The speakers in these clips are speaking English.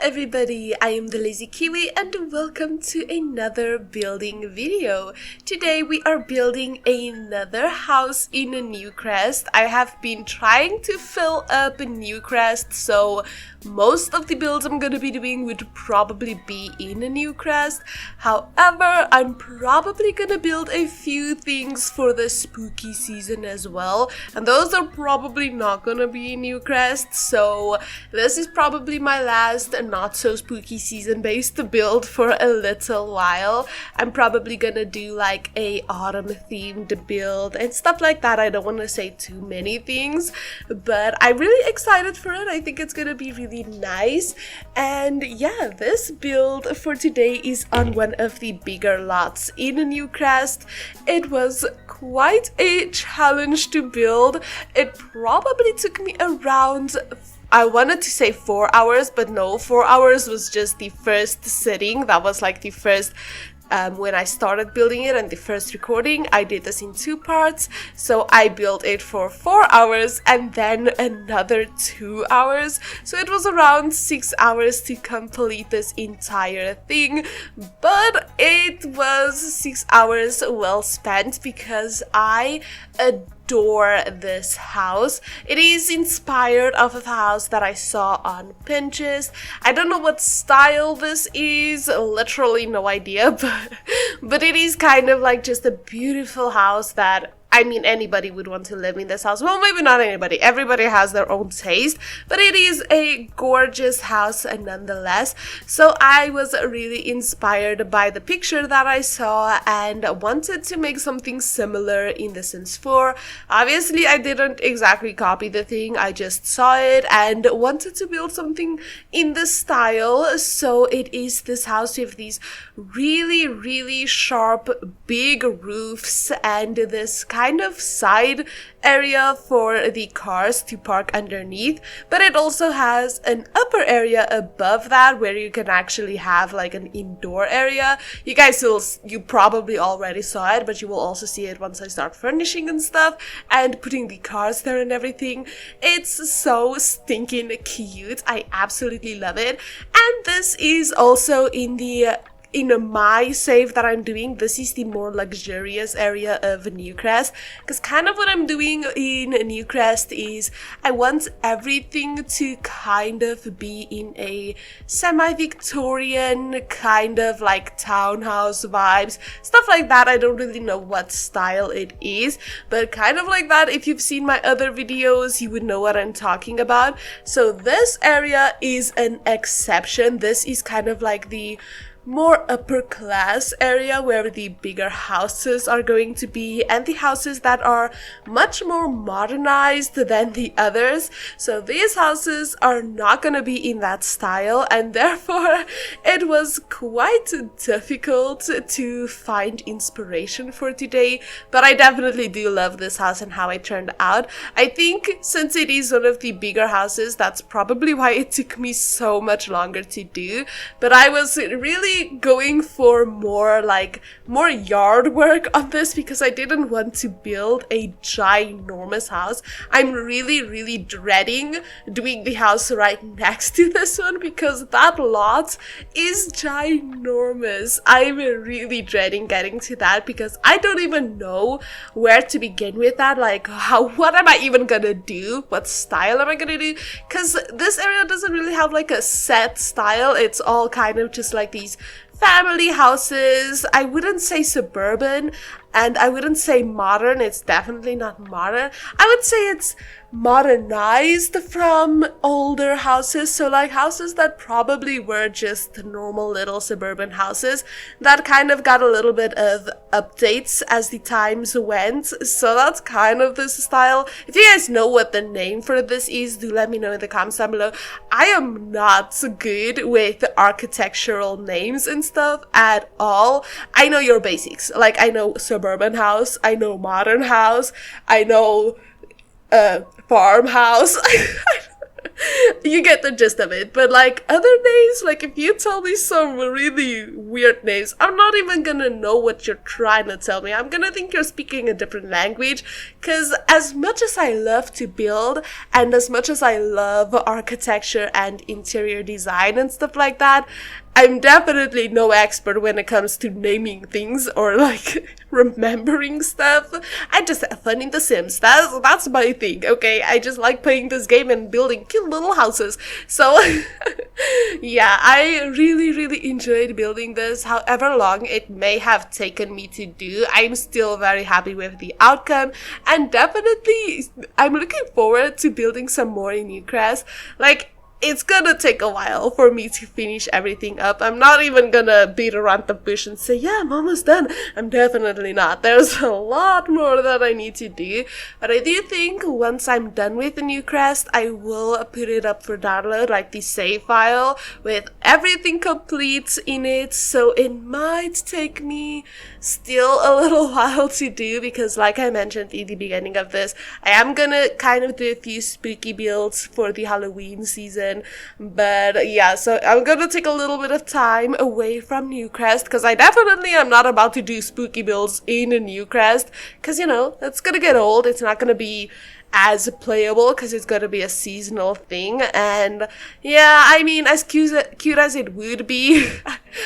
everybody, I am the Lazy Kiwi and welcome to another building video. Today we are building another house in Newcrest. I have been trying to fill up Newcrest, so most of the builds I'm gonna be doing would probably be in Newcrest. However, I'm probably gonna build a few things for the spooky season as well, and those are probably not gonna be in Newcrest, so this is probably my last not so spooky season based build for a little while. I'm probably gonna do like a autumn themed build and stuff like that. I don't want to say too many things, but I'm really excited for it. I think it's gonna be really nice. And yeah, this build for today is on one of the bigger lots in Newcrest. It was quite a challenge to build. It probably took me around, I wanted to say 4 hours, but no, 4 hours was just the first sitting. That was like the first when I started building it and the first recording. I did this in 2 parts, so I built it for 4 hours and then another 2 hours, so it was around 6 hours to complete this entire thing, but it was 6 hours well spent because I adore this house. It is inspired off of a house that I saw on Pinterest. I don't know what style this is, literally no idea, but it is kind of like just a beautiful house that, I mean, anybody would want to live in this house. Well, maybe not anybody. Everybody has their own taste, but it is a gorgeous house nonetheless. So I was really inspired by the picture that I saw and wanted to make something similar in The Sims 4. Obviously, I didn't exactly copy the thing. I just saw it and wanted to build something in the style. So it is this house with these really sharp, big roofs and this kind of side area for the cars to park underneath, but it also has an upper area above that where you can actually have like an indoor area. You probably already saw it, but you will also see it once I start furnishing and stuff and putting the cars there and everything. It's so stinking cute. I absolutely love it. And this is also in my save that I'm doing. This is the more luxurious area of Newcrest, because kind of what I'm doing in Newcrest is I want everything to kind of be in a semi-Victorian kind of like townhouse vibes, stuff like that. I don't really know what style it is, but kind of like that. If you've seen my other videos, you would know what I'm talking about. So this area is an exception. This is kind of like the more upper class area where the bigger houses are going to be, and the houses that are much more modernized than the others. So these houses are not going to be in that style, and therefore it was quite difficult to find inspiration for today, but I definitely do love this house and how it turned out. I think since it is one of the bigger houses, that's probably why it took me so much longer to do, but I was really going for more yard work on this because I didn't want to build a ginormous house. I'm really dreading doing the house right next to this one because that lot is ginormous. I'm really dreading getting to that because I don't even know where to begin with that. Like, what am I even gonna do? What style am I gonna do? Because this area doesn't really have like a set style. It's all kind of just like these family houses. I wouldn't say suburban and I wouldn't say modern. It's definitely not modern. I would say it's modernized from older houses, so like houses that probably were just normal little suburban houses that kind of got a little bit of updates as the times went. So that's kind of this style. If you guys know what the name for this is, do let me know in the comments down below. I am not good with architectural names and stuff at all. I know your basics, like I know suburban house, I know modern house, I know farmhouse. You get the gist of it. But like other names, like if you tell me some really weird names, I'm not even gonna know what you're trying to tell me. I'm gonna think you're speaking a different language. Because as much as I love to build, and as much as I love architecture and interior design and stuff like that, I'm definitely no expert when it comes to naming things or like remembering stuff. I just have fun in The Sims. That's my thing, okay? I just like playing this game and building cute little houses. So yeah, I really enjoyed building this. However long it may have taken me to do, I'm still very happy with the outcome, and definitely I'm looking forward to building some more in LuKremBo. Like, it's gonna take a while for me to finish everything up. I'm not even gonna beat around the bush and say, yeah, I'm almost done. I'm definitely not. There's a lot more that I need to do. But I do think once I'm done with the new crest, I will put it up for download, like the save file with everything complete in it. So it might take me still a little while to do, because like I mentioned in the beginning of this, I am gonna kind of do a few spooky builds for the Halloween season. But yeah, so I'm gonna take a little bit of time away from LuKremBo, because I definitely am not about to do spooky builds in a LuKremBo, because you know, it's gonna get old. It's not gonna be as playable because it's going to be a seasonal thing. And yeah, I mean, as cute as it would be,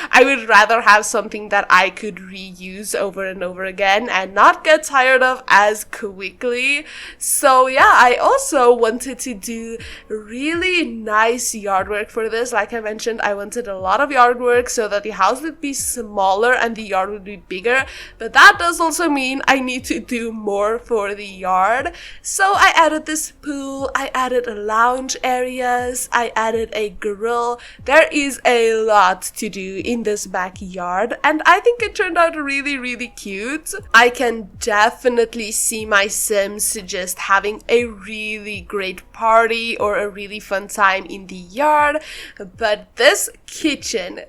I would rather have something that I could reuse over and over again and not get tired of as quickly. So yeah, I also wanted to do really nice yard work for this. Like I mentioned, I wanted a lot of yard work so that the house would be smaller and the yard would be bigger, but that does also mean I need to do more for the yard. So I added this pool, I added lounge areas, I added a grill. There is a lot to do in this backyard, and I think it turned out really cute. I can definitely see my Sims just having a really great party or a really fun time in the yard. But this kitchen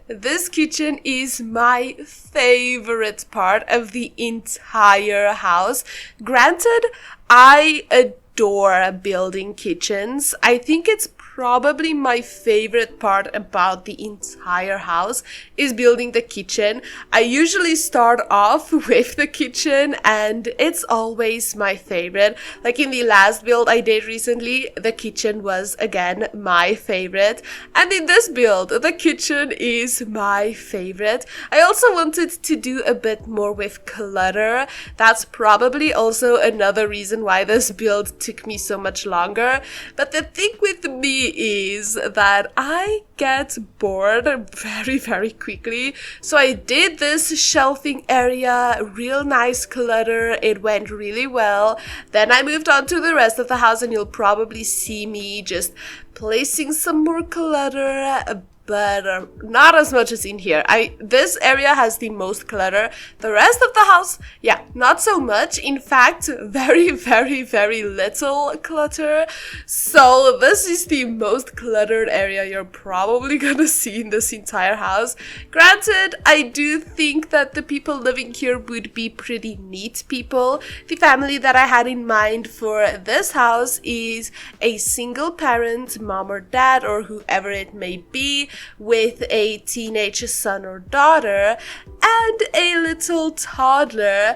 is my favorite part of the entire house. Granted, I adore building kitchens. I think it's probably my favorite part about the entire house is building the kitchen. I usually start off with the kitchen and it's always my favorite. Like in the last build I did recently, the kitchen was again my favorite. And in this build, the kitchen is my favorite. I also wanted to do a bit more with clutter. That's probably also another reason why this build took me so much longer. But the thing with me is that I get bored very quickly. So I did this shelving area, real nice clutter. It went really well. Then I moved on to the rest of the house and you'll probably see me just placing some more clutter, but not as much as in here. This area has the most clutter. The rest of the house, yeah, not so much. In fact, very little clutter. So this is the most cluttered area you're probably gonna see in this entire house. Granted, I do think that the people living here would be pretty neat people. The family that I had in mind for this house is a single parent, mom or dad or whoever it may be, with a teenage son or daughter and a little toddler.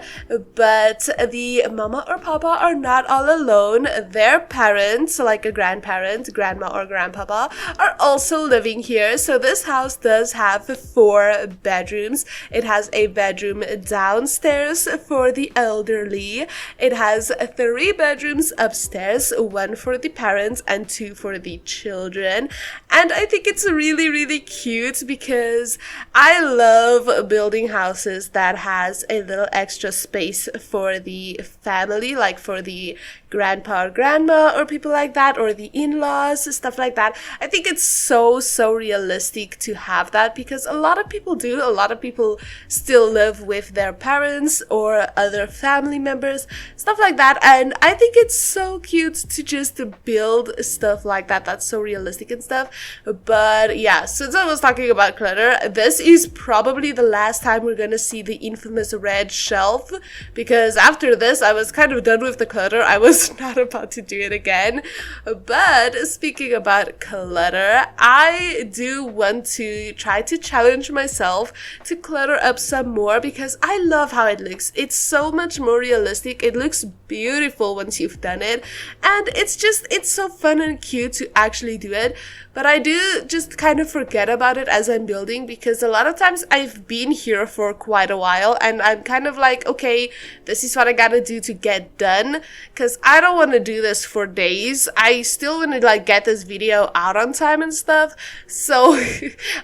But the mama or papa are not all alone. Their parents, like a grandparent, grandma or grandpapa, are also living here. So this house does have 4 bedrooms. It has a bedroom downstairs for the elderly. It has 3 bedrooms upstairs, 1 for the parents and 2 for the children. And I think it's really cute because I love building houses that has a little extra space for the family, like for the grandpa or grandma or people like that, or the in-laws, stuff like that. I think it's so realistic to have that, because a lot of people do. A lot of people still live with their parents or other family members, stuff like that, and I think it's so cute to just build stuff like that that's so realistic and stuff. But yeah, since I was talking about clutter, this is probably the last time we're gonna see the infamous red shelf, because after this I was kind of done with the clutter. I was not about to do it again. But speaking about clutter, I do want to try to challenge myself to clutter up some more because I love how it looks. It's so much more realistic. It looks beautiful once you've done it, and it's so fun and cute to actually do it. But I do just kind of forget about it as I'm building, because a lot of times I've been here for quite a while and I'm kind of like, okay, this is what I gotta do to get done, because I don't want to do this for days. I still want to like get this video out on time and stuff, so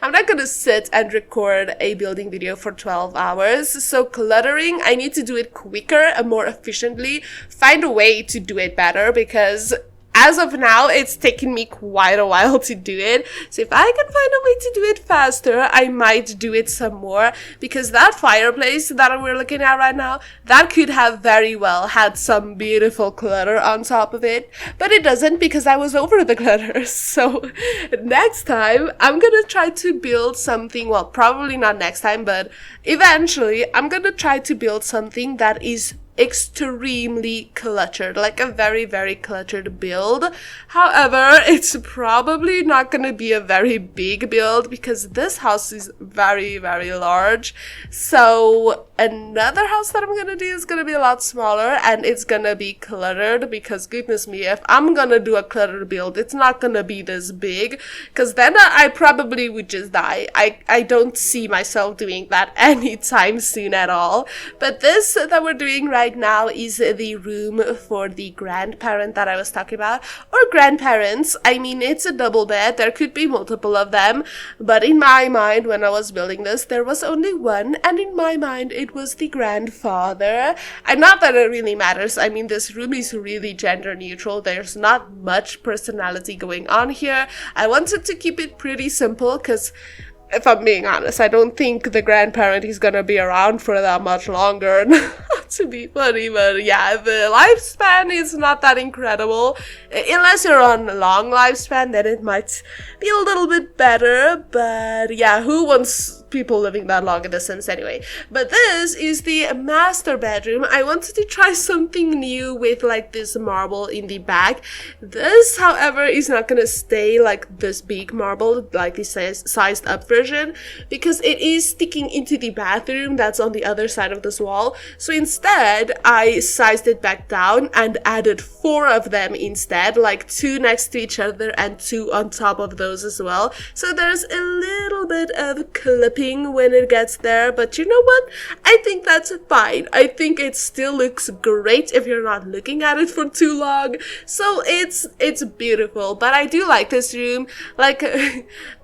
I'm not gonna sit and record a building video for 12 hours. So cluttering, I need to do it quicker and more efficiently, find a way to do it better, because as of now, it's taken me quite a while to do it. So if I can find a way to do it faster, I might do it some more, because that fireplace that we're looking at right now, that could have very well had some beautiful clutter on top of it, but it doesn't, because I was over the clutter. So next time, I'm gonna try to build something, well, probably not next time, but eventually, I'm gonna try to build something that is extremely cluttered, like a very, very cluttered build. However, it's probably not gonna be a very big build because this house is very, very large. So another house that I'm gonna do is gonna be a lot smaller, and it's gonna be cluttered, because goodness me, if I'm gonna do a cluttered build, it's not gonna be this big, because then I probably would just die. I don't see myself doing that anytime soon at all. But this that we're doing right now is the room for the grandparent that I was talking about, or grandparents. I mean, it's a double bed. There could be multiple of them, but in my mind, when I was building this, there was only one, and in my mind, it was the grandfather. And not that it really matters. I mean, this room is really gender neutral. There's not much personality going on here. I wanted to keep it pretty simple, because if I'm being honest, I don't think the grandparent is gonna be around for that much longer. To be funny, but yeah, the lifespan is not that incredible. Unless you're on a long lifespan, then it might be a little bit better. But yeah, who wants people living that long in a sense anyway? But this is the master bedroom. I wanted to try something new with like this marble in the back. This, however, is not gonna stay like this big marble, like the sized up version, because it is sticking into the bathroom that's on the other side of this wall. So instead, I sized it back down and added 4 of them instead, like 2 next to each other and 2 on top of those as well. So there's a little bit of clipping when it gets there, but you know what? I think that's fine. I think it still looks great if you're not looking at it for too long. So it's beautiful, but I do like this room. Like,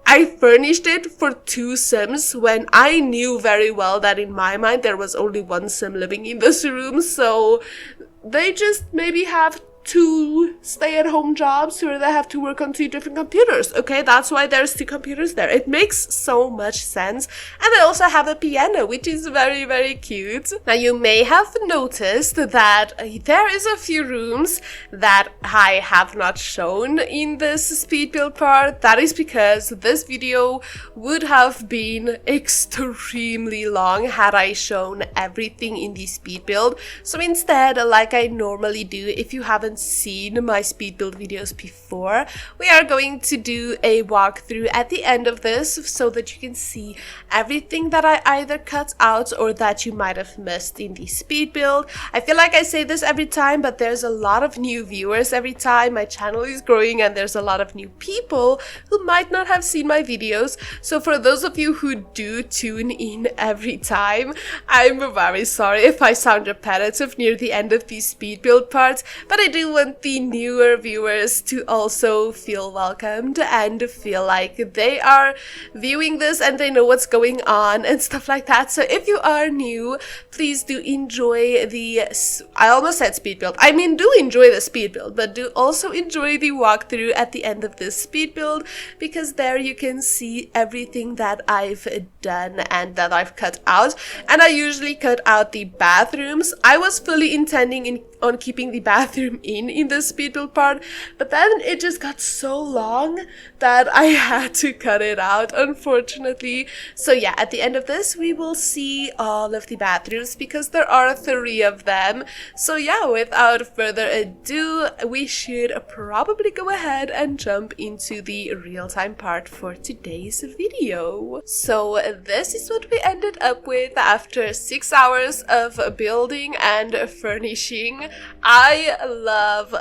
I furnished it for 2 Sims when I knew very well that in my mind there was only 1 Sim living in this room, so they just maybe have 2 stay-at-home jobs where they have to work on 2 different computers. Okay, that's why there's 2 computers there. It makes so much sense. And I also have a piano, which is very, very cute. Now, you may have noticed that there is a few rooms that I have not shown in this speed build part. That is because this video would have been extremely long had I shown everything in the speed build. So instead, like I normally do, if you haven't seen my speed build videos before, we are going to do a walkthrough at the end of this so that you can see everything that I either cut out or that you might have missed in the speed build. I feel like I say this every time, but there's a lot of new viewers every time. My channel is growing and there's a lot of new people who might not have seen my videos. So for those of you who do tune in every time, I'm very sorry if I sound repetitive near the end of these speed build parts, but I do want the newer viewers to also feel welcomed and feel like they are viewing this and they know what's going on and stuff like that. So if you are new, please do enjoy the, I almost said speed build, I mean do enjoy the speed build, but do also enjoy the walkthrough at the end of this speed build, because there you can see everything that I've done and that I've cut out. And I usually cut out the bathrooms. I was fully intending on keeping the bathroom in the speed build part, but then it just got so long that I had to cut it out, unfortunately. So yeah, at the end of this we will see all of the bathrooms because there are 3 of them. So yeah, without further ado, we should probably go ahead and jump into the real-time part for today's video. So this is what we ended up with after 6 hours of building and furnishing. I love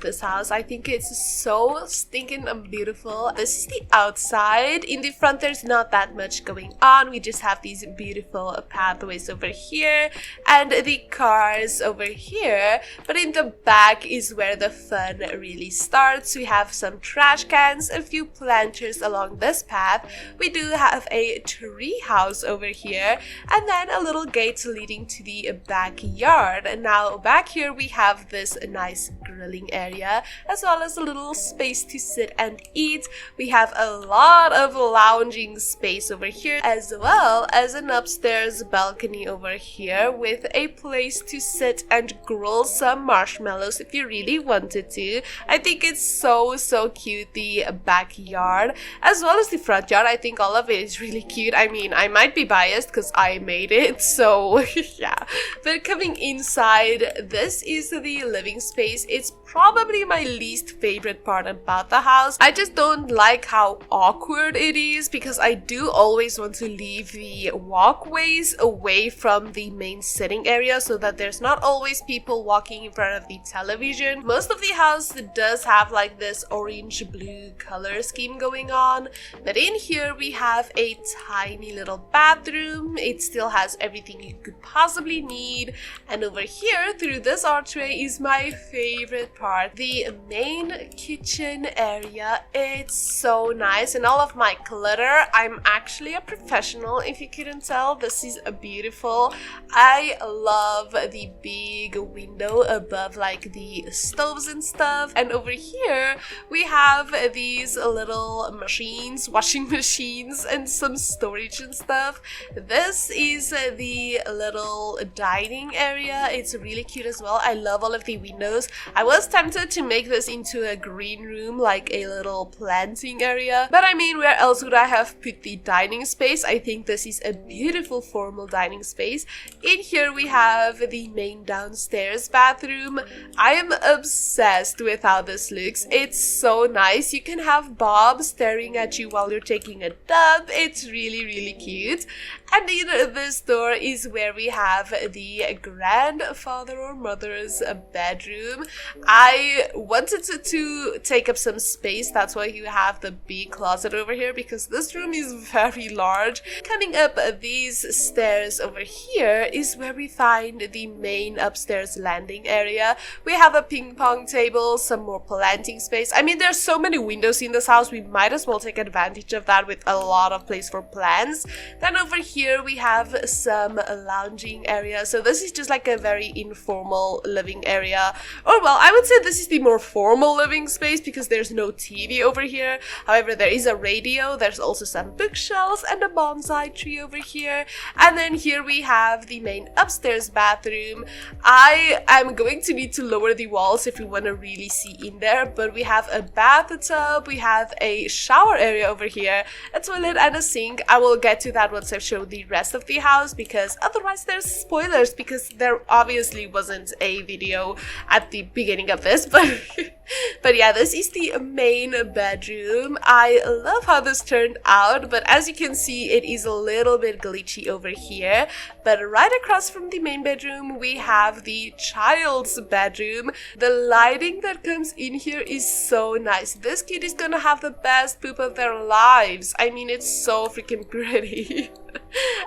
this house. I think it's so stinking beautiful. This is the outside. In the front there's not that much going on. We just have these beautiful pathways over here and the cars over here, but in the back is where the fun really starts. We have some trash cans, a few planters along this path. We do have a tree house over here, and then a little gate leading to the backyard. And now back here we have this nice grilling area as well as a little space to sit and eat. We have a lot of lounging space over here as well as an upstairs balcony over here with a place to sit and grill some marshmallows if you really wanted to. I think it's so cute, the backyard as well as the front yard. I think all of it is really cute. I mean, I might be biased because I made it, so yeah. But coming inside, this is the living space. It's probably my least favorite part about the house. I just don't like how awkward it is because I do always want to leave the walkways away from the main sitting area so that there's not always people walking in front of the television. Most of the house does have like this orange blue color scheme going on, but in here we have a tiny little bathroom. It still has everything you could possibly need, and over here through this archway is my favorite part, the main kitchen area. It's so nice, and all of my clutter, I'm actually a professional if you couldn't tell. This is beautiful. I love the big window above like the stoves and stuff, and over here we have these little machines, washing machines, and some storage and stuff. This is the little dining area. It's really cute as well. I love all of the windows. I was tempted to make this into a green room, like a little planting area, but I mean, where else would I have put the dining space? I think this is a beautiful formal dining space. In here we have the main downstairs bathroom. I am obsessed with how this looks. It's so nice. You can have Bob staring at you while you're taking a dump. It's really cute. And in this door is where we have the grandfather or mother's bedroom. I wanted to take up some space. That's why you have the big closet over here, because this room is very large. Coming up these stairs over here is where we find the main upstairs landing area. We have a ping pong table, some more planting space. I mean, there's so many windows in this house, we might as well take advantage of that with a lot of place for plants. Then over here we have some lounging area. So this is just like a very informal living area, or well, I would say this is the more formal living space because there's no TV over here. However, there is a radio, there's also some bookshelves and a bonsai tree over here. And then here we have the main upstairs bathroom. I am going to need to lower the walls if we want to really see in there, but we have a bathtub, we have a shower area over here, a toilet and a sink. I will get to that once I've showed the rest of the house, because otherwise there's spoilers, because there obviously wasn't a video at the beginning of this, but yeah, this is the main bedroom. I love how this turned out, but as you can see, it is a little bit glitchy over here. But right across from the main bedroom, we have the child's bedroom. The lighting that comes in here is so nice. This kid is gonna have the best poop of their lives. I mean, it's so freaking pretty.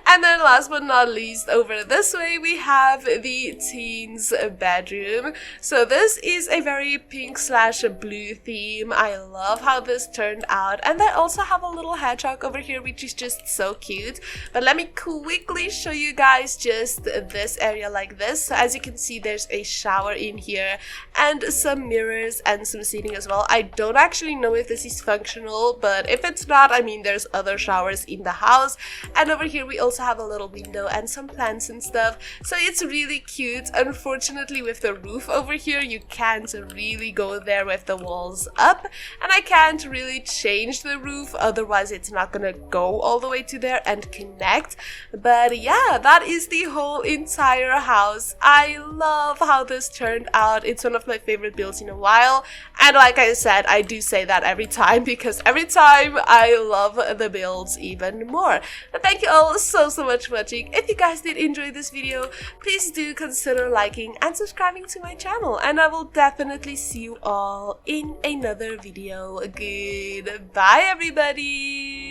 And then last but not least, over this way we have the teens bedroom. So this is a very pink slash blue theme. I love how this turned out, and I also have a little hedgehog over here which is just so cute. But let me quickly show you guys just this area like this. So as you can see, there's a shower in here and some mirrors and some seating as well. I don't actually know if this is functional, but if it's not, I mean, there's other showers in the house. And over here we also have a little window and some plants and stuff, so it's really cute. Unfortunately, with the roof over here, you can't really go there with the walls up, and I can't really change the roof, otherwise it's not gonna go all the way to there and connect. But yeah, that is the whole entire house. I love how this turned out. It's one of my favorite builds in a while, and like I said, I do say that every time because every time I love the builds even more. But thank you all so much for watching. If you guys did enjoy this video, please do consider liking and subscribing to my channel, and I will definitely see you all in another video. Goodbye everybody.